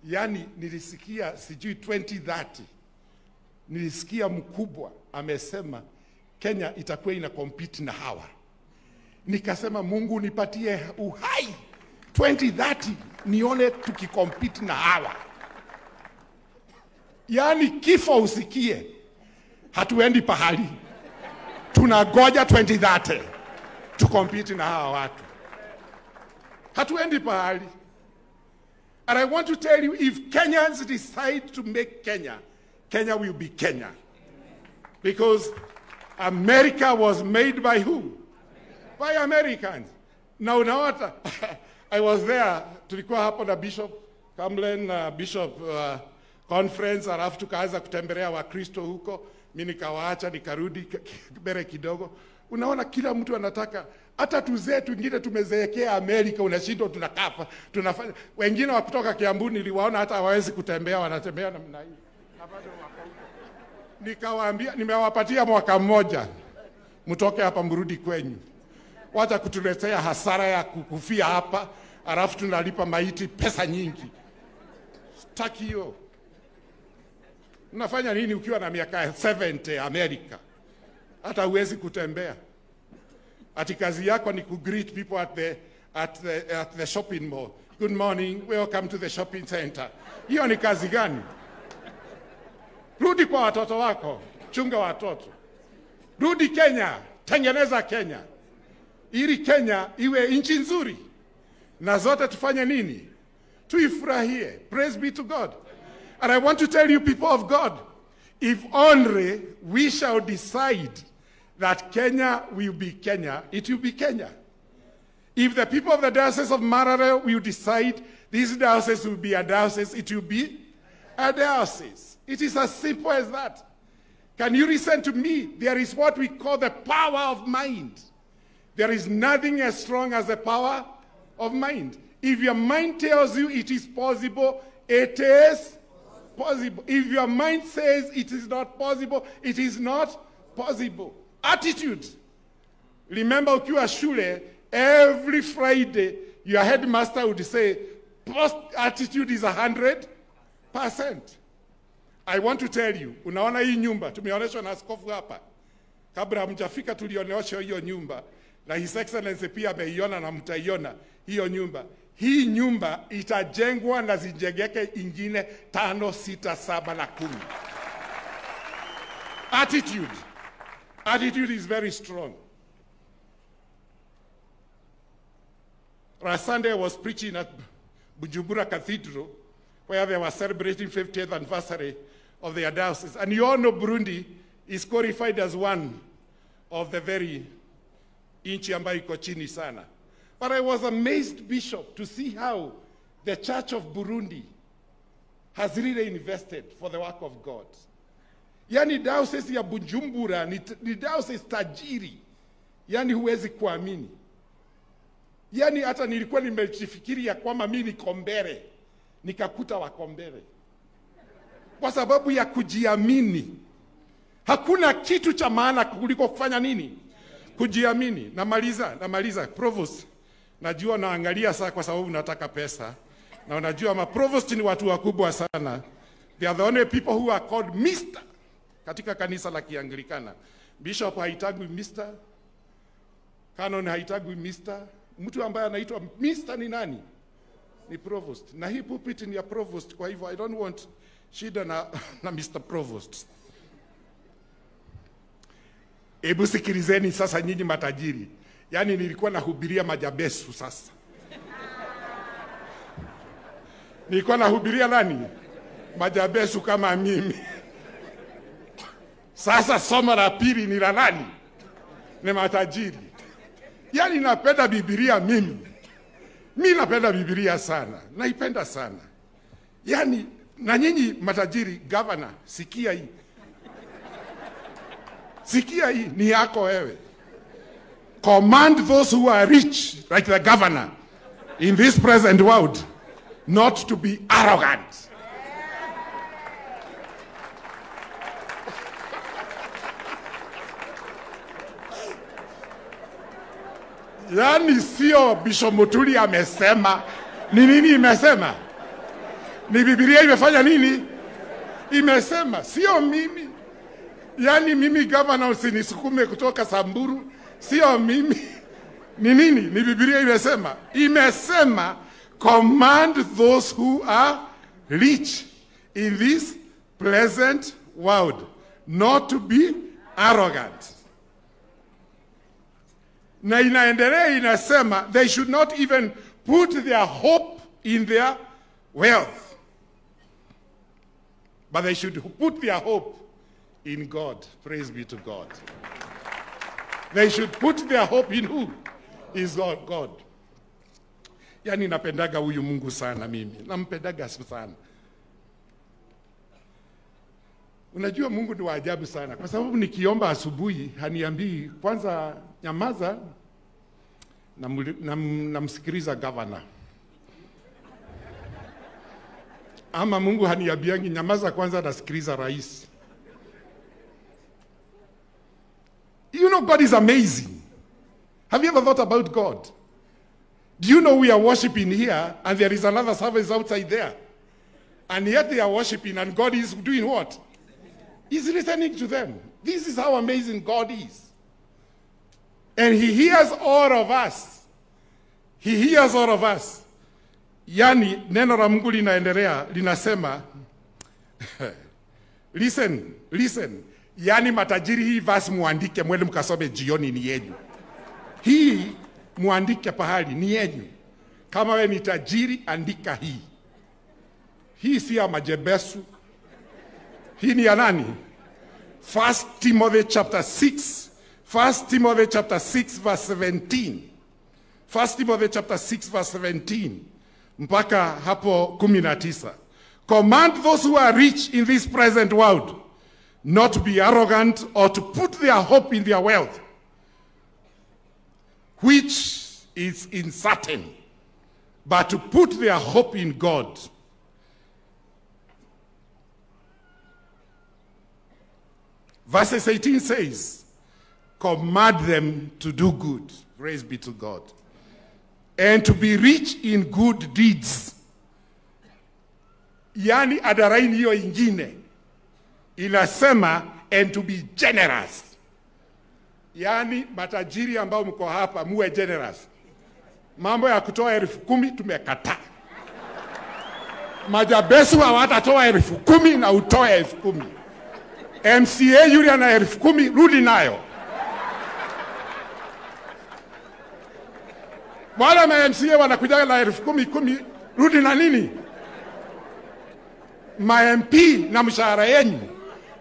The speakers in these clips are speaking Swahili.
Yani nilisikia sijui 2030 nilisikia mkubwa amesema Kenya itakuwa ina compete na hawa. Nikasema Mungu nipatie uhai 2030 nione tukikompete na hawa. Yani kifo usikie, hatuendi pahali, tunagoja 2030 tukompete na hawa watu, hatuendi pahali. And I want to tell you, if Kenyans decide to make Kenya, Kenya will be Kenya. Because America was made by who? By Americans. Now, what? I was there, tulikuwa hapo na Bishop Kamlen, Bishop conference, alafu tukaanza kutembelea Wakristo huko, mimi nikawaacha nikarudi mbele kidogo. Unaona kila mtu anataka, hata tuzetu wengine tumezeekea Amerika, unashindwa tunakafa, tunafanya. Wengine wa kutoka Kiambu niliwaona hata hawawezi kutembea, wanatembea namna hii. Na bado wako. Nikawaambia nimewapatia mwaka mmoja. Mtoke hapa mrudi kwenyu. Wacha kutuletea hasara ya kukufia hapa, alafu tunalipa maiti pesa nyingi. Sitaki hiyo. Unafanya nini ukiwa na miaka 70 Amerika? Hata huwezi kutembea. Ati kazi yako ni kugreet people at the shopping mall. Good morning, welcome to the shopping center. Hiyo ni kazi gani? Rudi kwa watoto wako, chunga watoto. Rudi Kenya, tengeneza Kenya. Ili Kenya iwe nchi nzuri. Na zote tufanye nini? Tuifurahie. Praise be to God. And I want to tell you, people of God, if only we shall decide that Kenya will be Kenya, it will be Kenya. If the people of the Diocese of Marare will decide this diocese will be a diocese, it will be a diocese. It is as simple as that. Can you listen to me? There is what we call the power of mind. There is nothing as strong as the power of mind. If your mind tells you it is possible, it is possible. If your mind says it is not possible, it is not possible. Attitude. Remember ukiwa shule, every Friday, your headmaster would say, attitude is 100%. I want to tell you, unaona hii nyumba, tumeonyeshwa na askofu hapa. Kabla mjafika tulionyeshwa hiyo nyumba, na His Excellency pia ameiona na mtaiona hiyo nyumba. Hii nyumba itajengwa na zijengeke ingine 5, 6, 7 na 10. Attitude. Attitude is very strong. Last Sunday I was preaching at Bujumbura Cathedral, where they were celebrating 50th anniversary of their diocese. And you all know Burundi is qualified as one of the very inchi ambayo iko chini sana. But I was amazed, Bishop, to see how the Church of Burundi has really invested for the work of God. Yani diocese ya Bujumbura ni diocese tajiri. Yani huwezi kuamini. Yani hata nilikuwa nimejifikiri ya kwamba mimi ni Kombere, nikakuta wa Kombere. Kwa sababu ya kujiamini. Hakuna kitu cha maana kuliko kufanya nini? Kujiamini. Namaliza. Provost, najua naangalia saa kwa sababu nataka pesa. Na unajua maprovost ni watu wakubwa sana. They are the only people who are called Mr. katika kanisa la Kianglikana. Bishop haitagwi Mr. Canon haitagwi Mr. Mtu ambaye anaitwa Mr. ni nani? Ni provost. Na hii pulpit ni ya provost, kwa hivyo I don't want shida na Mr. Provost. Ebu sikilizeni sasa nyinyi matajiri. Yani nilikuwa nahubiria majabesu sasa. Nilikuwa nahubiria nani? Majabesu kama mimi. Sasa somo la pili ni la nani? Ni matajiri. Yani napenda Biblia mimi. Mimi napenda Biblia sana. Naipenda sana. Yani na nyinyi matajiri, governor, sikia hii. Sikia hii ni yako wewe. Command those who are rich, like the governor, in this present world, not to be arrogant. Yani sio Bishop Mutuli amesema, ni nini imesema? Ni Biblia imefanya nini? Imesema, sio mimi. Yani mimi governor usinisukume kutoka Samburu, sio mimi. Ni nini? Ni Biblia imesema. Imesema, command those who are rich in this present world not to be arrogant. Na inaendelea inasema, they should not even put their hope in their wealth, but they should put their hope in God. Praise be to God. They should put their hope in who? Is God. Yani napendaga huyu Mungu sana mimi. Nampendaga sana. Unajua Mungu ni wa ajabu sana. Kwa sababu nikiomba asubuhi, haniambii kwanza nyamaza, namsikiliza governor. Ama Mungu haniambiangi nyamaza kwanza, nasikiliza rais. You know, God is amazing. Have you ever thought about God? Do you know we are worshiping here and there is another service outside there? And yet they are worshiping and God is doing what? He's listening to them. This is how amazing God is. And he hears all of us. He hears all of us. Yani, neno la Mungu linaendelea, linasema, listen. Yani matajiri, hii verse muandike mwende mkasome jioni, ni yenu. Hii muandike pahali, ni yenu. Kama we ni tajiri, andika hii. Hii si ya majebesu. Hii ni ya nani? 1 Timothy chapter 6. 1 Timothy chapter 6 verse 17. 1 Timothy chapter 6 verse 17. Mpaka hapo 19. Command those who are rich in this present world not to be arrogant or to put their hope in their wealth, which is uncertain, but to put their hope in God. Verse 18 says, command them to do good, praise be to God, and to be rich in good deeds. Yani adaraini hiyo ingine inasema, and to be generous. Yani matajiri ambao mko hapa muwe generous. Mambo ya kutoa 10,000 tumekataa. Majabesu hawatatoa 10,000 na utoe 10,000. MCA yule ana 10,000 rudi nayo. Wala ma MCA wanakuja na 10,000 rudi na nini? Ma MP na mshahara yenu.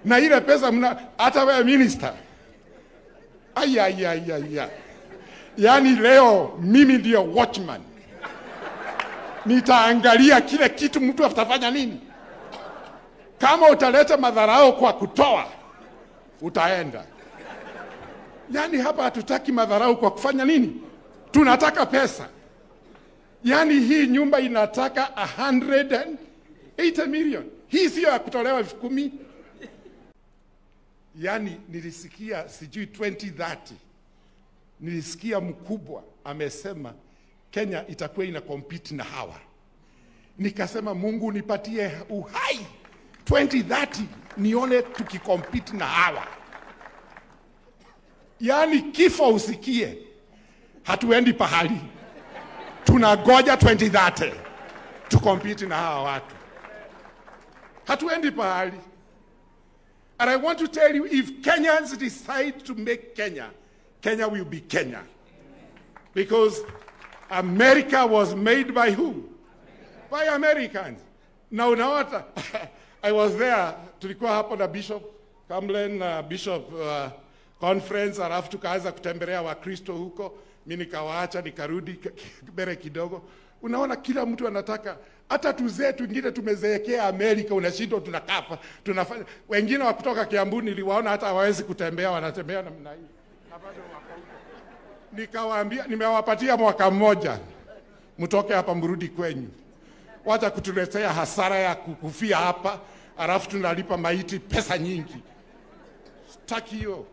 Na ile pesa mna, hata wewe minister. Aya. Yani leo mimi ndio watchman. Nitaangalia kile kitu mtu atafanya nini. Kama utaleta madharau kwa kutoa, utaenda. Yani hapa hatutaki madharau kwa kufanya nini? Tunataka pesa. Yani hii nyumba inataka 180 million. Hii sio ya kutolewa 10,000. Yani nilisikia sijui 2030. Nilisikia mkubwa amesema Kenya itakuwa ina compete na hawa. Nikasema Mungu nipatie uhai 2030 nione tukikompete na hawa. Yani kifo usikie. Hatuendi pahali. Tunagoja 2030 tukompete na hawa watu. Hatuendi pahali. And I want to tell you, if Kenyans decide to make Kenya, Kenya will be Kenya. Because America was made by who? By Americans. Now, I was there, tulikuwa hapo na Bishop Kamlen, Bishop conference, alafu tukaanza kutembelea Wakristo huko, mimi nikawaacha nikarudi mbele kidogo. Unaona kila mtu anataka, hata tuzetu wengine tumezeekea Amerika, unashindwa tunakafa, tunafanya. Wengine wa kutoka Kiambu niliwaona hata hawawezi kutembea, wanatembea namna hii. Na bado wako. Nikawaambia nimewapatia mwaka mmoja. Mtoke hapa mrudi kwenyu. Wacha kutuletea hasara ya kukufia hapa, alafu tunalipa maiti pesa nyingi. Sitaki hiyo.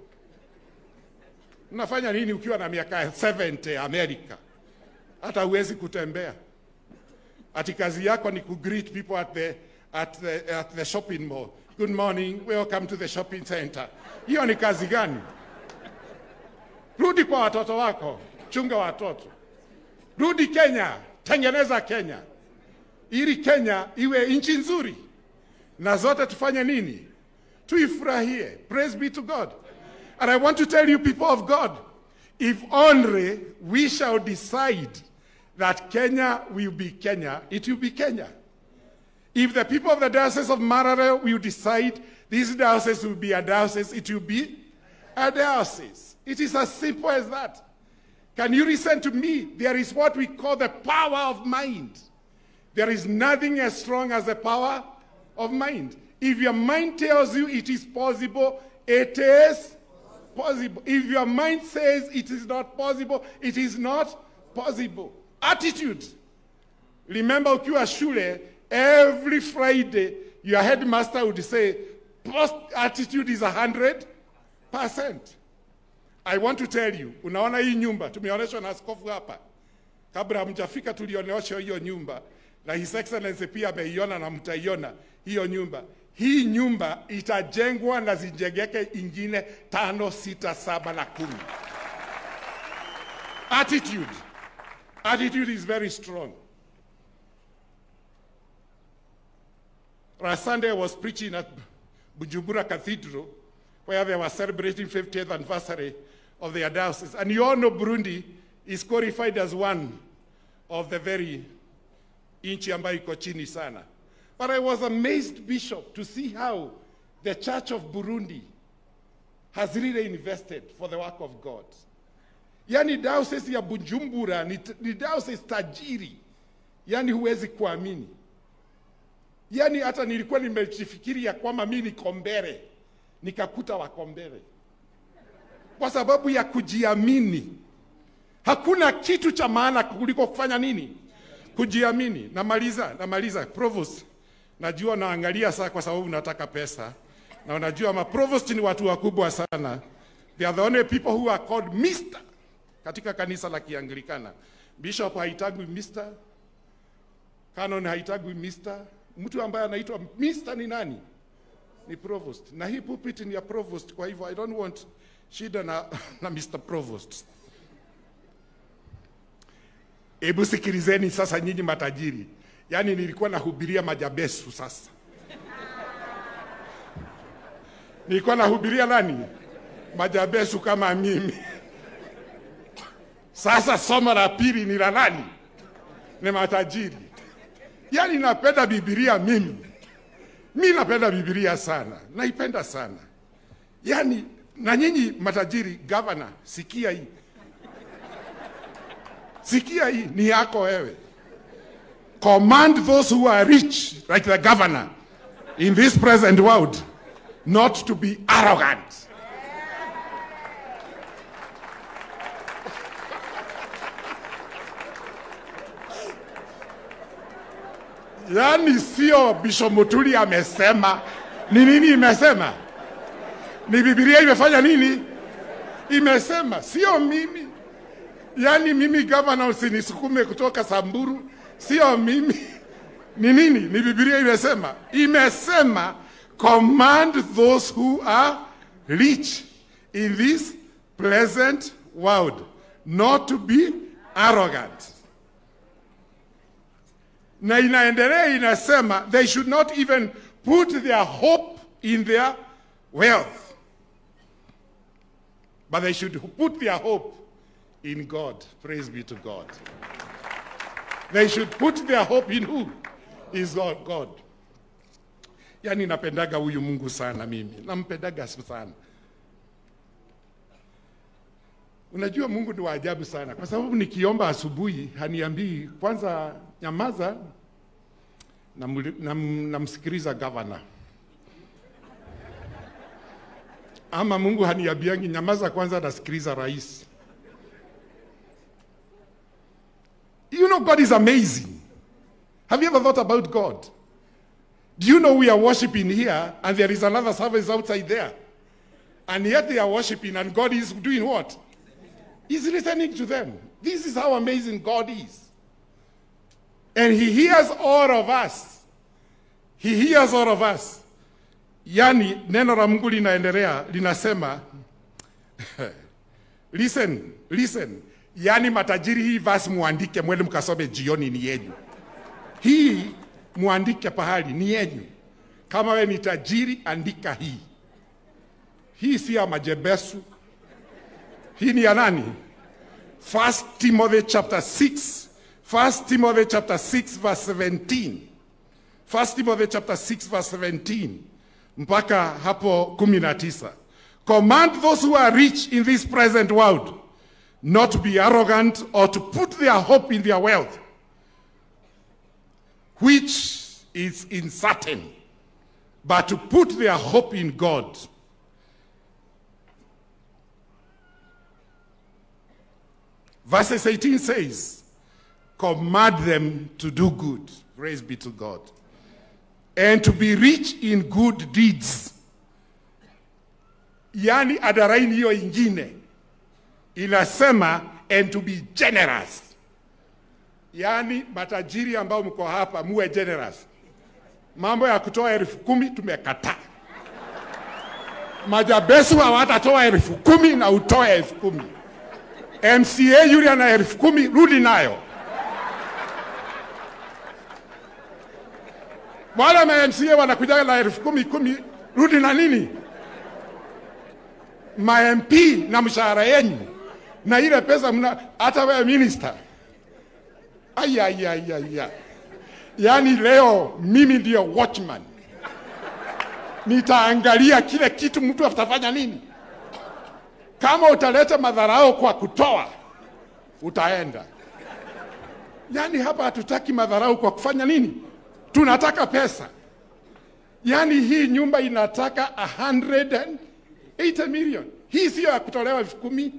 Unafanya nini ukiwa na miaka 70 Amerika? Hata huwezi kutembea. ati kazi yako ni greet people at the shopping mall. Good morning, welcome to the shopping center. Hiyo ni kazi gani? Rudi kwa watoto wako, chunga watoto. Rudi Kenya, tengeneza Kenya. Ili Kenya iwe nchi nzuri. Na zote tufanye nini? Tuifurahie. Praise be to God. And I want to tell you, people of God, if only we shall decide that Kenya will be Kenya, it will be Kenya. If the people of the Diocese of Marare will decide this diocese will be a diocese, it will be a diocese. It is as simple as that. Can you listen to me? There is what we call the power of mind. There is nothing as strong as the power of mind. If your mind tells you it is possible, it is possible. If your mind says it is not possible, it is not possible. Attitude. Remember, ukiwa shule, every Friday, your headmaster would say, attitude is 100%. I want to tell you, unaona hii nyumba, tumeonyeshwa na askofu hapa. Kabla hamjafika tulionesha hiyo nyumba, na His Excellency pia ameiona na mtaiona hiyo nyumba. Hii nyumba itajengwa na zijengeke ingine 5, 6, 7 na 10. Attitude. Attitude is very strong. Last Sunday I was preaching at Bujumbura Cathedral, where they were celebrating 50th anniversary of their diocese. And you all know Burundi is qualified as one of the very inchi ambayo iko chini sana. But I was amazed, Bishop, to see how the Church of Burundi has really invested for the work of God. Yani diocese ya Bujumbura ni diocese tajiri. Yani huwezi kuamini. Yani hata nilikuwa nimejifikiri ya kwamba mimi niko mbele, nikakuta wako mbele. Kwa sababu ya kujiamini. Hakuna kitu cha maana kuliko kufanya nini? Kujiamini. Namaliza. Provost, najua naangalia saa kwa sababu nataka pesa. Na unajua maprovost ni watu wakubwa sana. They are the only people who are called Mr. katika kanisa la Kianglikana. Bishop haitagwi Mr. Canon haitagwi Mr. Mtu ambaye anaitwa Mr. ni nani? Ni provost. Na hii pulpit ni ya provost, kwa hivyo I don't want shida na Mr. Provost. Ebu sikilizeni sasa nyinyi matajiri. Yani nilikuwa nahubiria majabesu sasa. Nilikuwa nahubiria nani? Majabesu kama mimi. Sasa somo la pili ni la nani? Ni matajiri. Yani napenda Biblia mimi. Mimi napenda Biblia sana. Naipenda sana. Yani na nyinyi matajiri, governor, sikia hii. Sikia hii ni yako wewe. Command those who are rich, like the governor, in this present world, not to be arrogant. Yani sio Bishop Mutuli amesema. Ni nini imesema? Ni Biblia imefanya nini? Imesema, sio mimi. Yani mimi governor usinisukume kutoka Samburu, sio mimi. Ni nini? Ni Biblia imesema. Imesema, command those who are rich in this pleasant world not to be arrogant. Na inaendelea inasema, they should not even put their hope in their wealth, but they should put their hope in God. Praise be to God. They should put their hope in who? Is God. Yani napendaga huyu Mungu sana mimi. Nampendaga sana. Unajua Mungu ni wa ajabu sana. Kwa sababu nikiomba asubuhi haniambii kwanza nyamaza, namsikiliza governor. Ama Mungu haniambiangi nyamaza kwanza, nasikiliza rais. You know, God is amazing. Have you ever thought about God? Do you know we are worshiping here and there is another service outside there? And yet they are worshiping and God is doing what? He's listening to them. This is how amazing God is. And he hears all of us. He hears all of us. Yani neno la Mungu linaendelea linasema listen. Yani matajiri, hii verse muandike mwende mkasome jioni, ni yenu. Hii muandike pahali, ni yenu. Kama we ni tajiri, andika hii. Hii si ya majebesu. Hii ni ya nani? 1 Timothy chapter 6. 1 Timothy chapter 6 verse 17. 1 Timothy chapter 6 verse 17. Mpaka hapo 19. Command those who are rich in this present world not to be arrogant or to put their hope in their wealth, which is uncertain, but to put their hope in God. Verse 18 says, command them to do good, praise be to God, and to be rich in good deeds. Yani adaraini hiyo ingine inasema and to be generous. Yani matajiri ambao mko hapa muwe generous. Mambo ya kutoa 10,000 tumekataa. Majabesu hawatatoa 10,000 na utoe 10,000. MCA yule ana 10,000 rudi nayo. Wala ma MCA wanakuja na 10,000 rudi na nini? Ma MP na mshahara yenu. Na ile pesa mna hata wewe minister. Aya. Yani leo mimi ndio watchman. Nitaangalia kile kitu mtu atafanya nini. Kama utaleta madharau kwa kutoa, utaenda. Yani hapa hatutaki madharau kwa kufanya nini? Tunataka pesa. Yani hii nyumba inataka 180 million. Hii sio ya kutolewa 10,000.